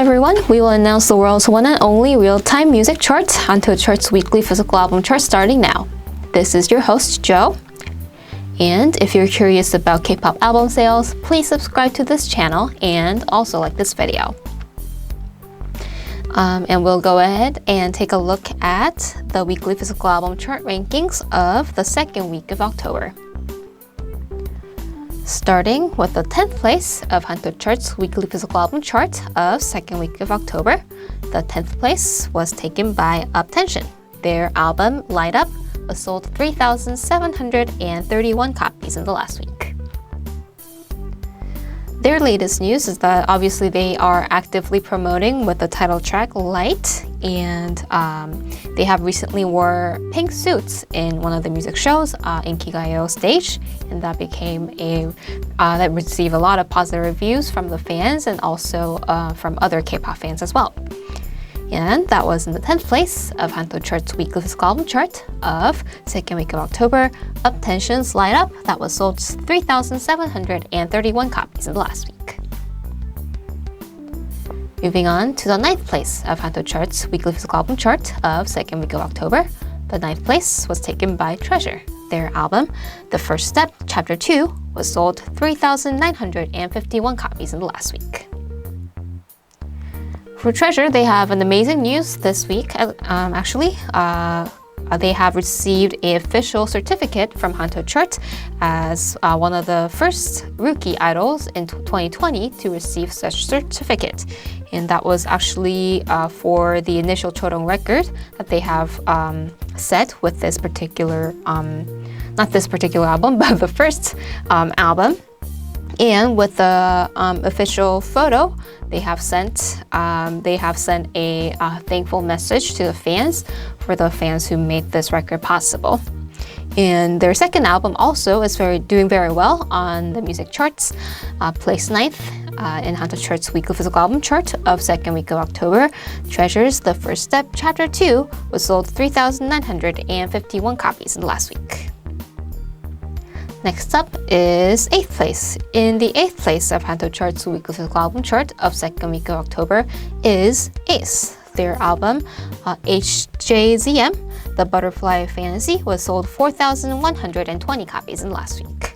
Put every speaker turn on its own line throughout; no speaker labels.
everyone, we will announce the world's one and only real-time music chart, HANTEO Chart's weekly physical album chart starting now. This is your host, Joe. And if you're curious about K-pop album sales, please subscribe to this channel and also like this video. And we'll go ahead and take a look at the weekly physical album chart rankings of the second week of October. Starting with the 10th place of HANTEO Chart's weekly physical album chart of second week of October. The 10th place was taken by UP10TION. Their album, Light Up, was sold 3,731 copies in the last week. Their latest news is that obviously they are actively promoting with the title track Light, and they have recently wore pink suits in one of the music shows in Kigayo stage, and that became that received a lot of positive reviews from the fans and also from other K-pop fans as well. And that was in the 10th place of HANTEO Chart's weekly physical album chart of second week of October. UP10TION's Light Up, that was sold 3,731 copies in the last week. Moving on to the 9th place of HANTEO Chart's weekly physical album chart of second week of October. The 9th place was taken by Treasure. Their album, The First Step, Chapter 2, was sold 3,951 copies in the last week. For Treasure, they have an amazing news this week. They have received an official certificate from HANTEO Chart as one of the first rookie idols in 2020 to receive such certificate. And that was actually for the initial Chodong record that they have set with this particular, not this particular album, but the first album. And with the official photo, they have sent a thankful message to the fans for the fans who made this record possible. And their second album also is doing very well on the music charts, placed 9th in HANTEO Chart's weekly physical album chart of second week of October. Treasure's The First Step, Chapter 2 was sold 3,951 copies in the last week. Next up is 8th place. In the 8th place of HANTEO Chart's weekly physical album chart of second week of October is A.C.E. Their album, HJZM, The Butterfly Fantasy, was sold 4,120 copies in the last week.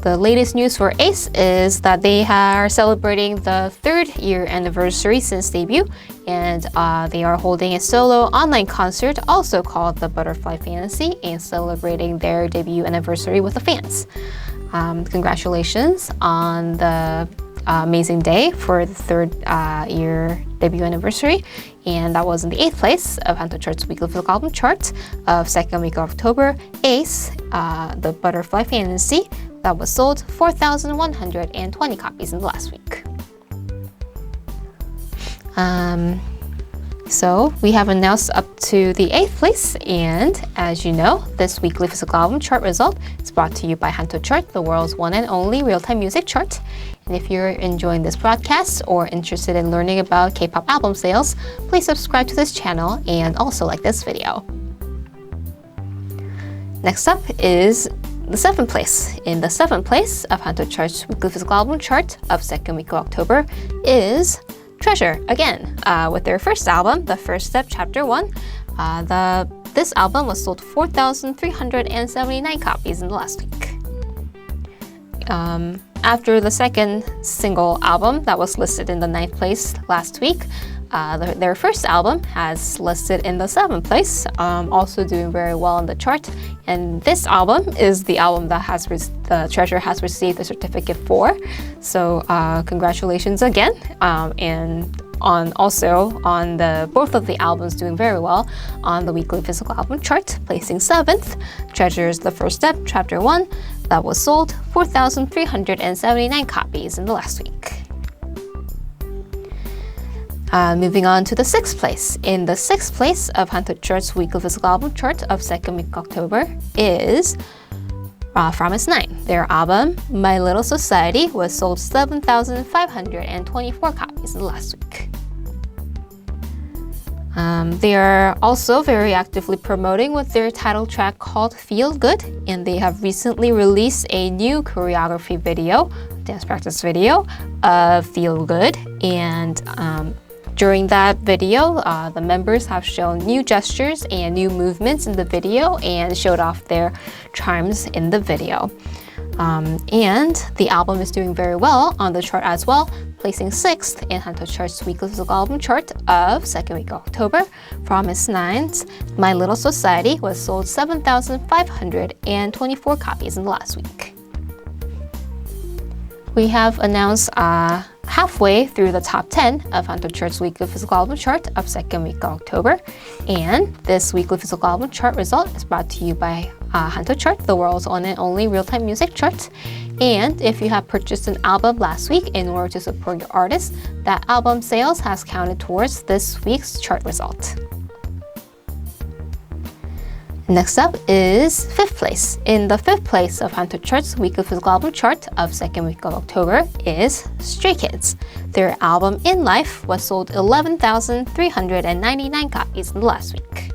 The latest news for A.C.E. is that they are celebrating the 3rd year anniversary since debut, and they are holding a solo online concert also called The Butterfly Fantasy and celebrating their debut anniversary with the fans. Congratulations on the amazing day for the 3rd year debut anniversary, and that was in the 8th place of HANTEO Chart's weekly physical album chart of second week of October. A.C.E., The Butterfly Fantasy, that was sold 4,120 copies in the last week. So we have announced up to the 8th place, and as you know, this weekly physical album chart result is brought to you by HANTEO Chart, the world's one and only real-time music chart. And if you're enjoying this broadcast or interested in learning about K-pop album sales, please subscribe to this channel and also like this video. Next up is the 7th place. In the 7th place of HANTEO Chart's weekly physical album chart of second week of October is Treasure, again, with their first album, The First Step, Chapter 1. This album was sold 4,379 copies in the last week. After the second single album that was listed in the 9th place last week, their first album has listed in the 7th place, also doing very well on the chart. And this album is the album that the Treasure has received the certificate for. So congratulations again, and both of the albums doing very well on the weekly physical album chart, placing 7th. Treasure's The First Step, Chapter 1, that was sold 4,379 copies in the last week. Moving on to the 6th place. In the 6th place of HANTEO Chart's weekly physical album chart of second week October is Promise 9. Their album, My Little Society, was sold 7,524 copies in the last week. They are also very actively promoting with their title track called Feel Good, and they have recently released a new choreography video dance practice video of Feel Good, and during that video, the members have shown new gestures and new movements in the video and showed off their charms in the video. And the album is doing very well on the chart as well, placing 6th in HANTEO Chart's weekly physical album chart of second week of October. Promise 9's My Little Society was sold 7,524 copies in the last week. We have announced halfway through the top 10 of HANTEO Chart's weekly physical album chart of second week of October. And this weekly physical album chart result is brought to you by HANTEO Chart, the world's one and only real-time music chart. And if you have purchased an album last week in order to support your artist, that album sales has counted towards this week's chart result. Next up is 5th place. In the 5th place of HANTEO Chart's weekly physical album chart of second week of October is Stray Kids. Their album In Life was sold 11,399 copies in the last week.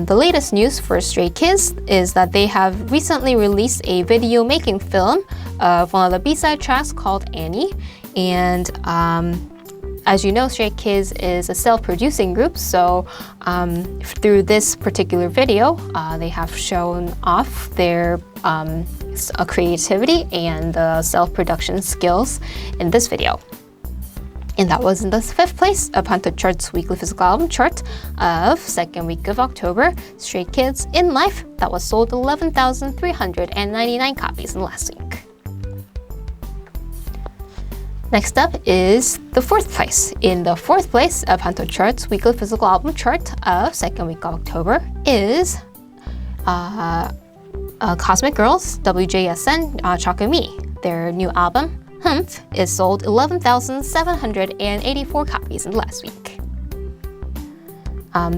The latest news for Stray Kids is that they have recently released a video making film of one of the B-side tracks called Annie. And as you know, Stray Kids is a self-producing group, so through this particular video, they have shown off their creativity and the self-production skills in this video. And that was in the 5th place of HANTEO Chart's weekly physical album chart of second week of October, Stray Kids In Life, that was sold 11,399 copies in the last week. Next up is the 4th place. In the 4th place of HANTEO Chart's weekly physical album chart of second week of October is Cosmic Girls' WJSN Chakumi. Their new album, Humph, is sold 11,784 copies in the last week.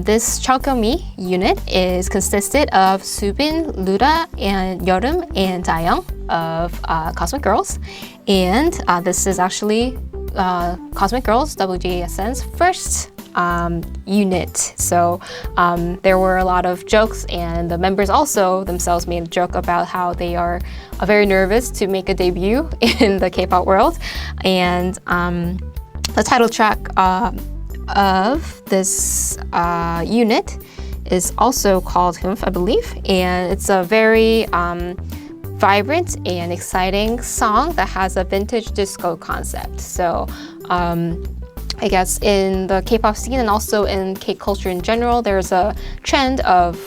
This Chakumi unit is consisted of Subin, Luda, and Yeoreum, and Dayoung of Cosmic Girls. And this is actually Cosmic Girls, WJSN's first unit. So there were a lot of jokes, and the members also themselves made a joke about how they are very nervous to make a debut in the K-pop world. And the title track of this unit is also called Humph, I believe, and it's a very vibrant and exciting song that has a vintage disco concept. So I guess in the K-pop scene and also in K-culture in general, there's a trend of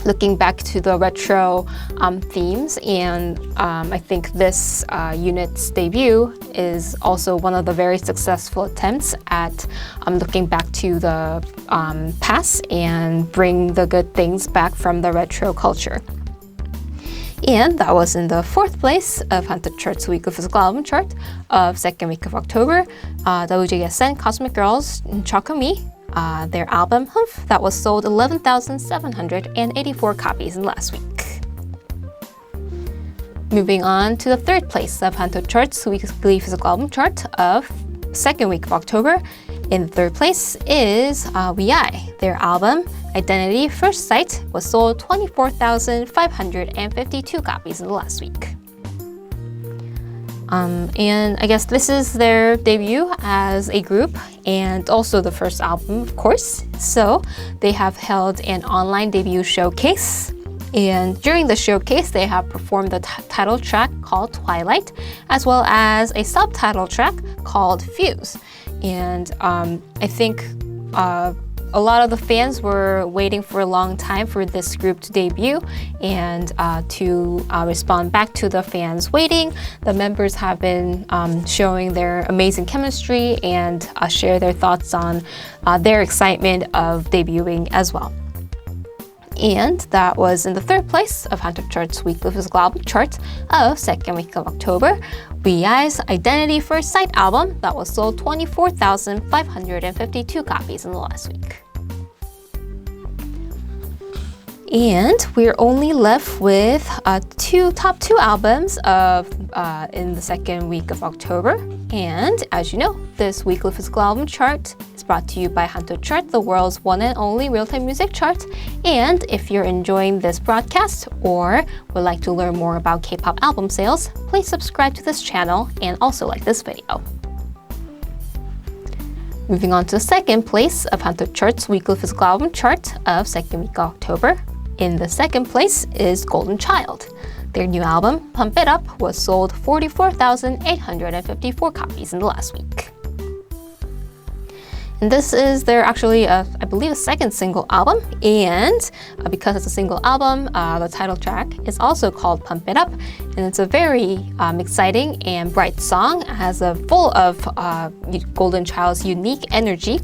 looking back to the retro themes, and I think this unit's debut is also one of the very successful attempts at looking back to the past and bring the good things back from the retro culture. And that was in the 4th place of HANTEO Chart's weekly physical album chart of second week of October, WJSN Cosmic Girls' Chakumi, their album Humph, that was sold 11,784 copies in last week. Moving on to the 3rd place of HANTEO Chart's weekly physical album chart of second week of October. In 3rd place is WEI. Their album Identity First Sight was sold 24,552 copies in the last week. And I guess this is their debut as a group and also the first album, of course. So they have held an online debut showcase. And during the showcase, they have performed the title track called Twilight, as well as a subtitle track called Fuse. And I think a lot of the fans were waiting for a long time for this group to debut and to respond back to the fans waiting. The members have been showing their amazing chemistry and share their thoughts on their excitement of debuting as well. And that was in the 3rd place of HANTEO Chart's weekly physical album chart of second week of October, WEI's Identity First Sight album that was sold 24,552 copies in the last week. And we're only left with top two albums of in the second week of October. And as you know, this weekly physical album chart is brought to you by HANTEO Chart, the world's one and only real-time music chart. And if you're enjoying this broadcast or would like to learn more about K-pop album sales, please subscribe to this channel and also like this video. Moving on to the second place of HANTEO Chart's weekly physical album chart of second week of October. In the second place is Golden Child. Their new album, Pump It Up, was sold 44,854 copies in the last week. And this is their actually, I believe, a second single album. And because it's a single album, the title track is also called Pump It Up. And it's a very exciting and bright song. It has a full of Golden Child's unique energy.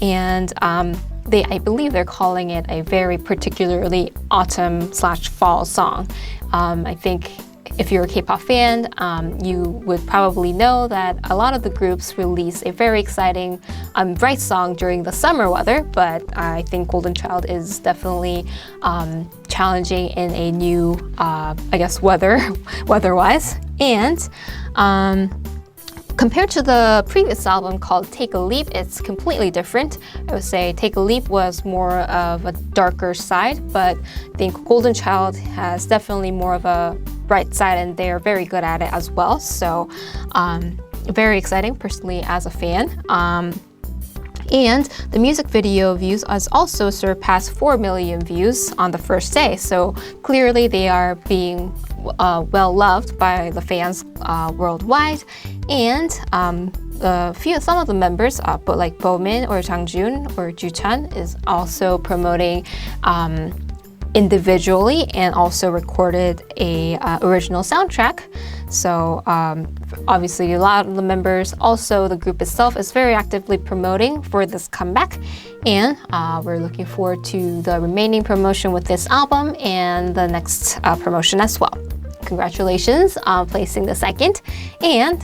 And I believe they're calling it a very particularly autumn/fall song. I think if you're a K-pop fan, you would probably know that a lot of the groups release a very exciting, bright song during the summer weather, but I think Golden Child is definitely challenging in a new, weather-wise. And compared to the previous album called Take a Leap, it's completely different. I would say Take a Leap was more of a darker side, but I think Golden Child has definitely more of a bright side, and they are very good at it as well. So very exciting personally as a fan. And the music video views has also surpassed 4 million views on the first day. So clearly they are being well loved by the fans worldwide. And some of the members, but like Bomin or Jangjun or Juchan, is also promoting individually and also recorded a original soundtrack. So obviously a lot of the members, also the group itself, is very actively promoting for this comeback, and we're looking forward to the remaining promotion with this album and the next promotion as well. Congratulations on placing the second, and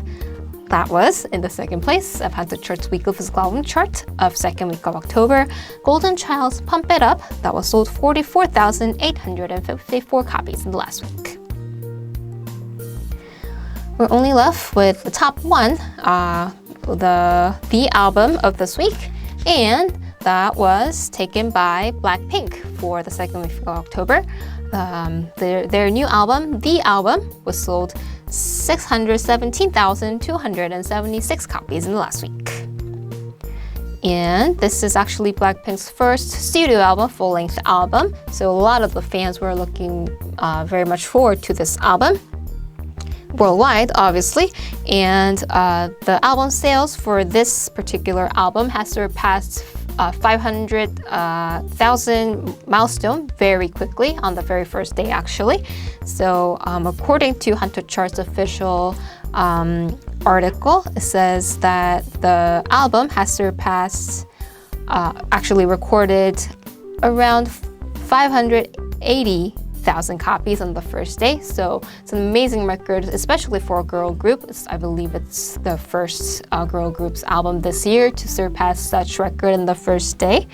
that was in the second place of HANTEO Chart's weekly physical album chart of second week of October, Golden Child's Pump It Up, that was sold 44,854 copies in the last week. We're only left with the top one, the album of this week, and that was taken by BLACKPINK for the second week of October. Their new album, The Album, was sold 617,276 copies in the last week. And this is actually BLACKPINK's first studio album, full-length album. So a lot of the fans were looking very much forward to this album. Worldwide, obviously, and the album sales for this particular album has surpassed 500,000 milestone very quickly on the very first day, actually. So according to HANTEO Chart's official article, it says that the album has surpassed, actually recorded around 580,000 copies on the first day. So it's an amazing record, especially for a girl group. I believe it's the first girl group's album this year to surpass such record in the first day.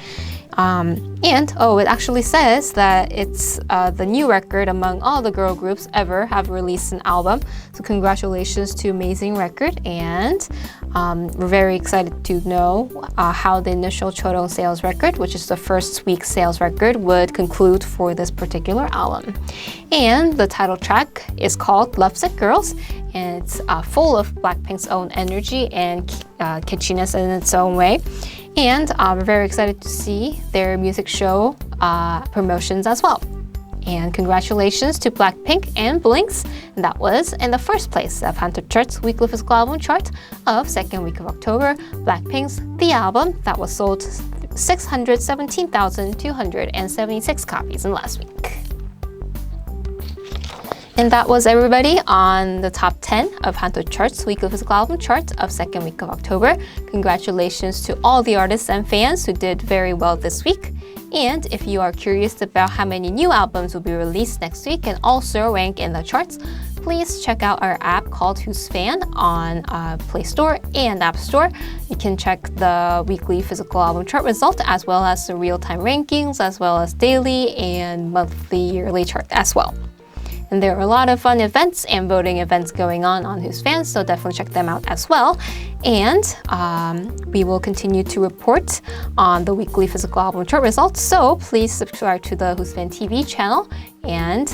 It actually says that it's the new record among all the girl groups ever have released an album. So congratulations to amazing record, and we're very excited to know how the initial Chodong sales record, which is the first week sales record, would conclude for this particular album. And the title track is called Lovesick Girls, and it's full of BLACKPINK's own energy and kitschiness in its own way. And we're very excited to see their music show promotions as well. And congratulations to BLACKPINK and Blinks. And that was in the first place of HANTEO Chart's weekly physical album chart of second week of October, BLACKPINK's The Album, that was sold 617,276 copies in last week. And that was everybody on the top 10 of HANTEO Chart's weekly physical album chart of second week of October. Congratulations to all the artists and fans who did very well this week. And if you are curious about how many new albums will be released next week and also rank in the charts, please check out our app called Whosfan on Play Store and App Store. You can check the weekly physical album chart result, as well as the real-time rankings, as well as daily and monthly, yearly chart as well. And there are a lot of fun events and voting events going on Whosfan, so definitely check them out as well. And we will continue to report on the weekly physical album chart results, so please subscribe to the WhosfanTV channel, and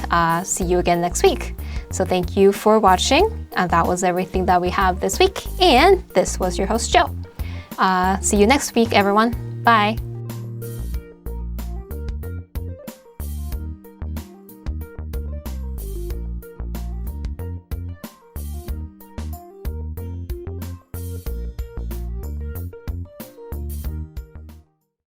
see you again next week. So thank you for watching. That was everything that we have this week, and this was your host, Jo. See you next week, everyone. Bye.